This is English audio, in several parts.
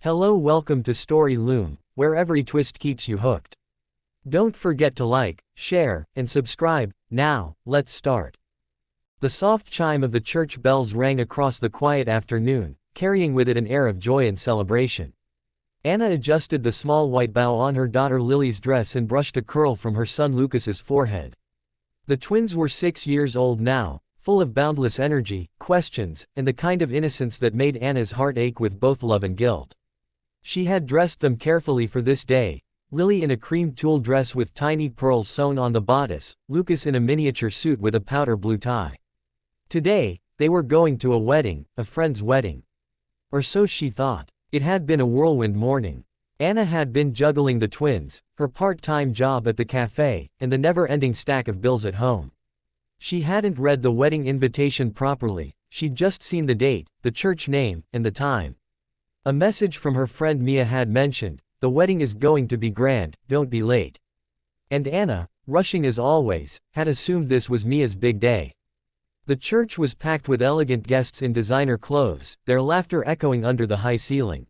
Hello, welcome to Story Loom, where every twist keeps you hooked. Don't forget to like, share, and subscribe. Now, let's start. The soft chime of the church bells rang across the quiet afternoon, carrying with it an air of joy and celebration. Anna adjusted the small white bow on her daughter Lily's dress and brushed a curl from her son Lucas's forehead. The twins were 6 years old now, full of boundless energy, questions, and the kind of innocence that made Anna's heart ache with both love and guilt. She had dressed them carefully for this day, Lily in a cream tulle dress with tiny pearls sewn on the bodice, Lucas in a miniature suit with a powder blue tie. Today, they were going to a wedding, a friend's wedding. Or so she thought. It had been a whirlwind morning. Anna had been juggling the twins, her part-time job at the cafe, and the never-ending stack of bills at home. She hadn't read the wedding invitation properly, she'd just seen the date, the church name, and the time. A message from her friend Mia had mentioned, "The wedding is going to be grand, don't be late." And Anna, rushing as always, had assumed this was Mia's big day. The church was packed with elegant guests in designer clothes, their laughter echoing under the high ceiling.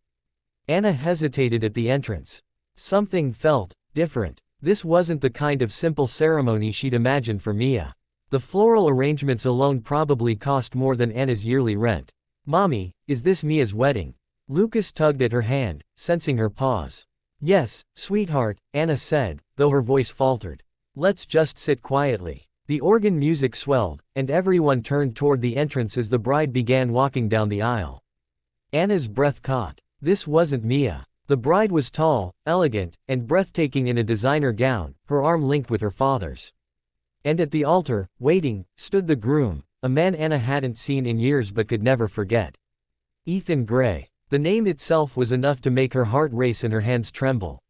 Anna hesitated at the entrance. Something felt different. This wasn't the kind of simple ceremony she'd imagined for Mia. The floral arrangements alone probably cost more than Anna's yearly rent. "Mommy, is this Mia's wedding?" Lucas tugged at her hand, sensing her pause. "Yes, sweetheart," Anna said, though her voice faltered. "Let's just sit quietly." The organ music swelled, and everyone turned toward the entrance as the bride began walking down the aisle. Anna's breath caught. This wasn't Mia. The bride was tall, elegant, and breathtaking in a designer gown, her arm linked with her father's. And at the altar, waiting, stood the groom, a man Anna hadn't seen in years but could never forget. Ethan Gray. The name itself was enough to make her heart race and her hands tremble.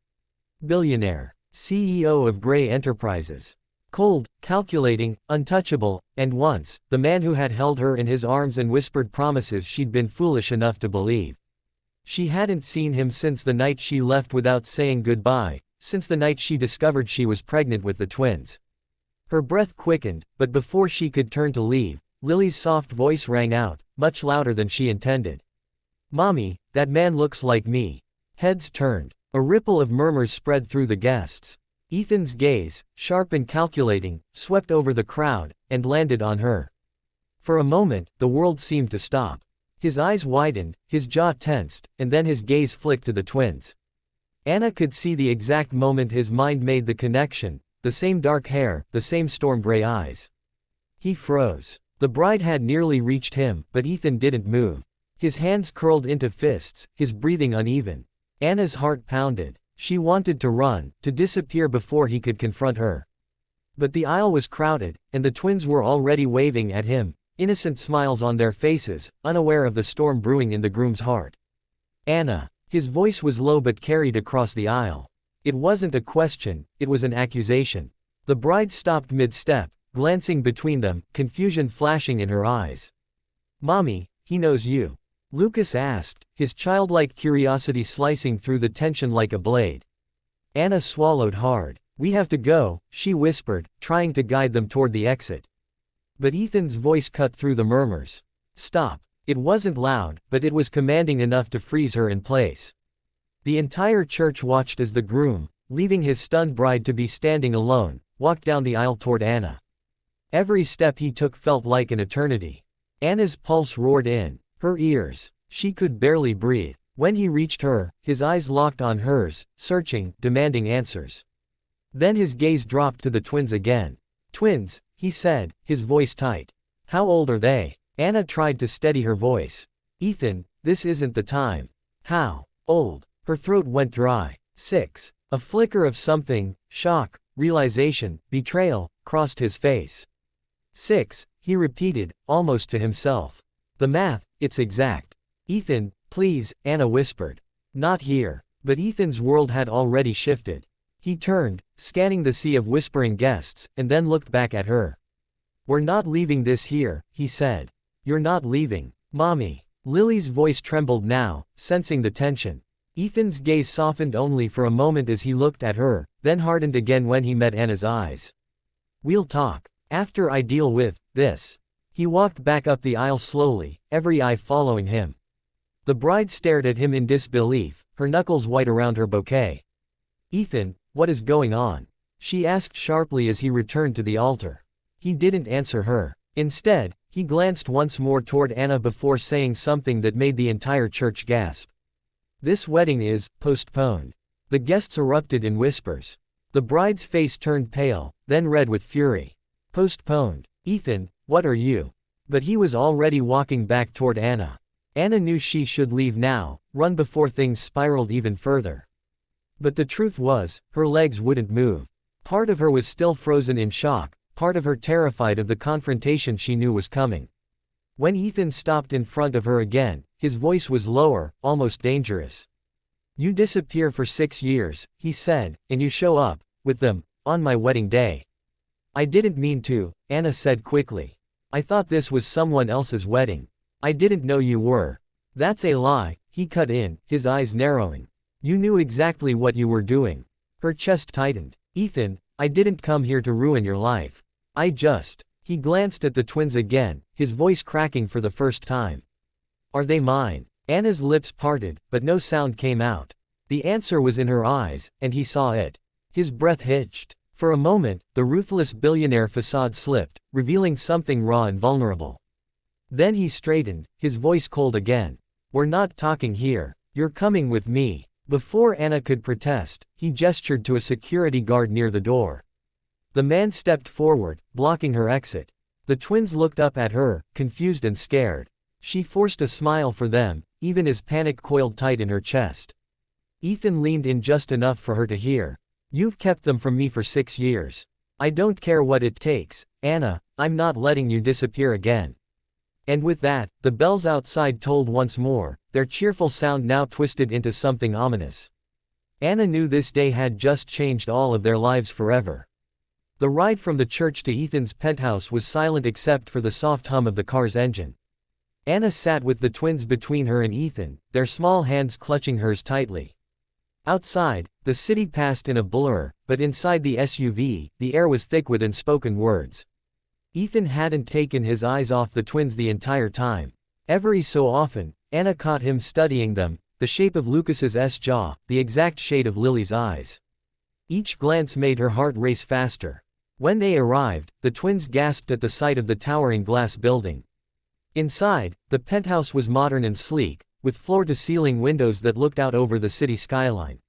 Billionaire. CEO of Gray Enterprises. Cold, calculating, untouchable, and once, the man who had held her in his arms and whispered promises she'd been foolish enough to believe. She hadn't seen him since the night she left without saying goodbye, since the night she discovered she was pregnant with the twins. Her breath quickened, but before she could turn to leave, Lily's soft voice rang out, much louder than she intended. "Mommy, that man looks like me." Heads turned. A ripple of murmurs spread through the guests. Ethan's gaze, sharp and calculating, swept over the crowd, and landed on her. For a moment, the world seemed to stop. His eyes widened, his jaw tensed, and then his gaze flicked to the twins. Anna could see the exact moment his mind made the connection, the same dark hair, the same storm-gray eyes. He froze. The bride had nearly reached him, but Ethan didn't move. His hands curled into fists, his breathing uneven. Anna's heart pounded. She wanted to run, to disappear before he could confront her. But the aisle was crowded, and the twins were already waving at him, innocent smiles on their faces, unaware of the storm brewing in the groom's heart. "Anna." His voice was low but carried across the aisle. It wasn't a question, it was an accusation. The bride stopped mid-step, glancing between them, confusion flashing in her eyes. "Mommy, he knows you?" Lucas asked, his childlike curiosity slicing through the tension like a blade. Anna swallowed hard. "We have to go," she whispered, trying to guide them toward the exit. But Ethan's voice cut through the murmurs. "Stop." It wasn't loud, but it was commanding enough to freeze her in place. The entire church watched as the groom, leaving his stunned bride to be standing alone, walked down the aisle toward Anna. Every step he took felt like an eternity. Anna's pulse roared in her ears. She could barely breathe. When he reached her, his eyes locked on hers, searching, demanding answers. Then his gaze dropped to the twins again. "Twins," he said, his voice tight. "How old are they?" Anna tried to steady her voice. "Ethan, this isn't the time." "How old?" Her throat went dry. "6. A flicker of something, shock, realization, betrayal, crossed his face. "6, he repeated, almost to himself. "The math, it's exact." "Ethan, please," Anna whispered. "Not here." But Ethan's world had already shifted. He turned, scanning the sea of whispering guests, and then looked back at her. "We're not leaving this here," he said. "You're not leaving, Mommy." Lily's voice trembled now, sensing the tension. Ethan's gaze softened only for a moment as he looked at her, then hardened again when he met Anna's eyes. "We'll talk. After I deal with this." He walked back up the aisle slowly, every eye following him. The bride stared at him in disbelief, her knuckles white around her bouquet. "Ethan, what is going on?" she asked sharply as he returned to the altar. He didn't answer her. Instead, he glanced once more toward Anna before saying something that made the entire church gasp. "This wedding is postponed." The guests erupted in whispers. The bride's face turned pale, then red with fury. "Postponed? Ethan, what are you?" But he was already walking back toward Anna. Anna knew she should leave now, run before things spiraled even further. But the truth was, her legs wouldn't move. Part of her was still frozen in shock, part of her terrified of the confrontation she knew was coming. When Ethan stopped in front of her again, his voice was lower, almost dangerous. "You disappear for 6 years," he said, "and you show up, with them, on my wedding day." "I didn't mean to," Anna said quickly. "I thought this was someone else's wedding. I didn't know you were." "That's a lie," he cut in, his eyes narrowing. "You knew exactly what you were doing." Her chest tightened. "Ethan, I didn't come here to ruin your life. He glanced at the twins again, his voice cracking for the first time. "Are they mine?" Anna's lips parted, but no sound came out. The answer was in her eyes, and he saw it. His breath hitched. For a moment, the ruthless billionaire facade slipped, revealing something raw and vulnerable. Then he straightened, his voice cold again. "We're not talking here. You're coming with me." Before Anna could protest, he gestured to a security guard near the door. The man stepped forward, blocking her exit. The twins looked up at her, confused and scared. She forced a smile for them, even as panic coiled tight in her chest. Ethan leaned in just enough for her to hear. "You've kept them from me for 6 years. I don't care what it takes, Anna, I'm not letting you disappear again." And with that, the bells outside tolled once more, their cheerful sound now twisted into something ominous. Anna knew this day had just changed all of their lives forever. The ride from the church to Ethan's penthouse was silent except for the soft hum of the car's engine. Anna sat with the twins between her and Ethan, their small hands clutching hers tightly. Outside, the city passed in a blur, but inside the SUV, the air was thick with unspoken words. Ethan hadn't taken his eyes off the twins the entire time. Every so often, Anna caught him studying them, the shape of Lucas's jaw, the exact shade of Lily's eyes. Each glance made her heart race faster. When they arrived, the twins gasped at the sight of the towering glass building. Inside, the penthouse was modern and sleek, with floor-to-ceiling windows that looked out over the city skyline.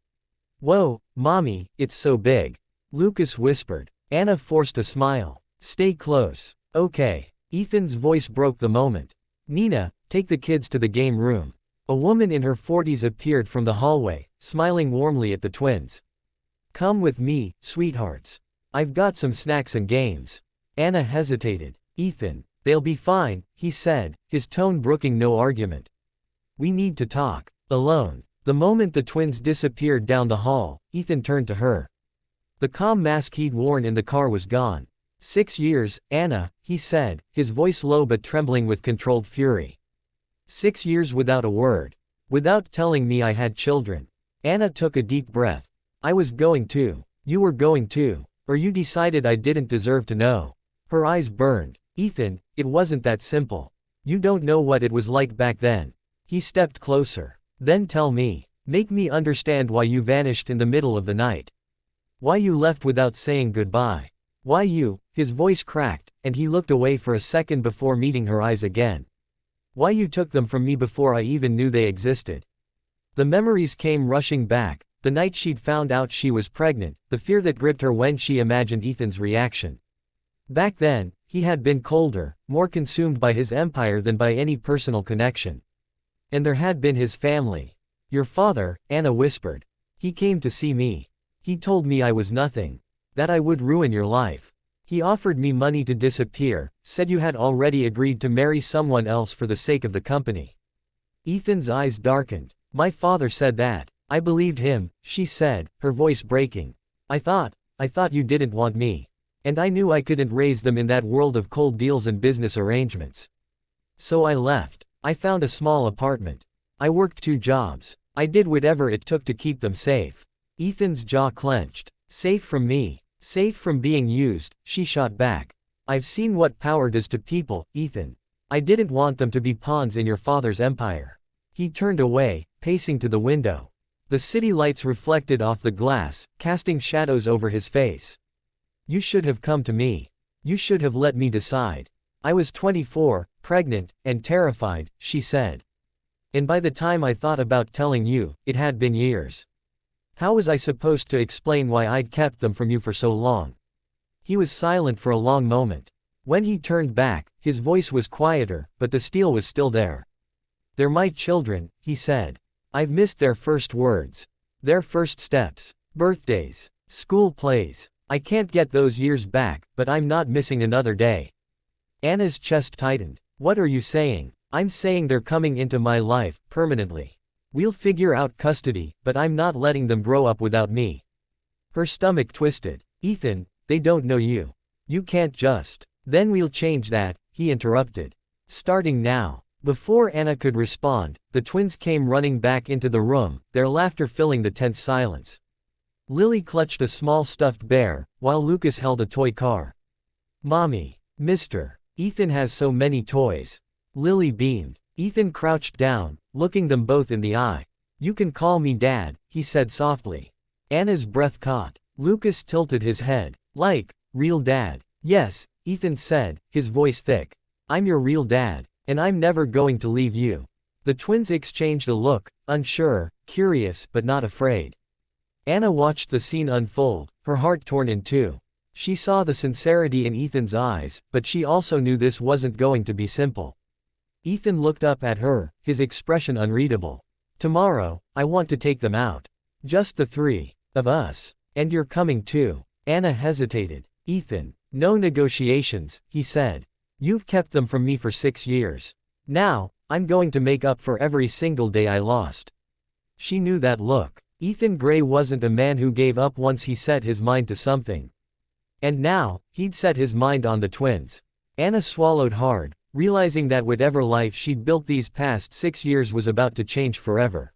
"Whoa, Mommy, it's so big," Lucas whispered. Anna forced a smile. "Stay close." "Okay." Ethan's voice broke the moment. "Nina, take the kids to the game room." A woman in her 40s appeared from the hallway, smiling warmly at the twins. "Come with me, sweethearts. I've got some snacks and games." Anna hesitated. "Ethan, they'll be fine," he said, his tone brooking no argument. "We need to talk. Alone." The moment the twins disappeared down the hall, Ethan turned to her. The calm mask he'd worn in the car was gone. 6 years, Anna, he said, his voice low but trembling with controlled fury. 6 years without a word. Without telling me I had children. Anna took a deep breath. "I was going to. You were going to. Or you decided I didn't deserve to know." Her eyes burned. "Ethan, it wasn't that simple. You don't know what it was like back then." He stepped closer. "Then tell me. Make me understand why you vanished in the middle of the night. Why you left without saying goodbye. Why you," his voice cracked, and he looked away for a second before meeting her eyes again. "Why you took them from me before I even knew they existed." The memories came rushing back, the night she'd found out she was pregnant, the fear that gripped her when she imagined Ethan's reaction. Back then, he had been colder, more consumed by his empire than by any personal connection. And there had been his family. "Your father," Anna whispered. "He came to see me. He told me I was nothing. That I would ruin your life. He offered me money to disappear, said you had already agreed to marry someone else for the sake of the company." Ethan's eyes darkened. "My father said that. I believed him," she said, her voice breaking. I thought you didn't want me. And I knew I couldn't raise them in that world of cold deals and business arrangements. So I left. I found a small apartment. I worked 2 jobs. I did whatever it took to keep them safe." Ethan's jaw clenched. "Safe from me. Safe from being used," she shot back. "I've seen what power does to people, Ethan. I didn't want them to be pawns in your father's empire." He turned away, pacing to the window. The city lights reflected off the glass, casting shadows over his face. You should have come to me. You should have let me decide. I was 24, pregnant, and terrified, she said. And by the time I thought about telling you, it had been years. How was I supposed to explain why I'd kept them from you for so long? He was silent for a long moment. When he turned back, his voice was quieter, but the steel was still there. They're my children, he said. I've missed their first words. Their first steps. Birthdays. School plays. I can't get those years back, but I'm not missing another day. Anna's chest tightened. What are you saying? I'm saying they're coming into my life, permanently. We'll figure out custody, but I'm not letting them grow up without me. Her stomach twisted. Ethan, they don't know you. You can't just. Then we'll change that, he interrupted. Starting now. Before Anna could respond, the twins came running back into the room, their laughter filling the tense silence. Lily clutched a small stuffed bear, while Lucas held a toy car. Mommy. Mister. Ethan has so many toys. Lily beamed. Ethan crouched down, looking them both in the eye. You can call me Dad, he said softly. Anna's breath caught. Lucas tilted his head. Like, real dad. Yes, Ethan said, his voice thick. I'm your real dad, and I'm never going to leave you. The twins exchanged a look, unsure, curious but not afraid. Anna watched the scene unfold, her heart torn in two. She saw the sincerity in Ethan's eyes, but she also knew this wasn't going to be simple. Ethan looked up at her, his expression unreadable. Tomorrow, I want to take them out. Just the three of us. And you're coming too. Anna hesitated. Ethan, no negotiations, he said. You've kept them from me for 6 years. Now, I'm going to make up for every single day I lost. She knew that look. Ethan Gray wasn't a man who gave up once he set his mind to something. And now, he'd set his mind on the twins. Anna swallowed hard, realizing that whatever life she'd built these past 6 years was about to change forever.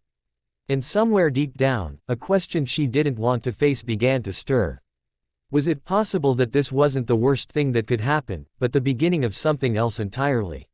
And somewhere deep down, a question she didn't want to face began to stir. Was it possible that this wasn't the worst thing that could happen, but the beginning of something else entirely?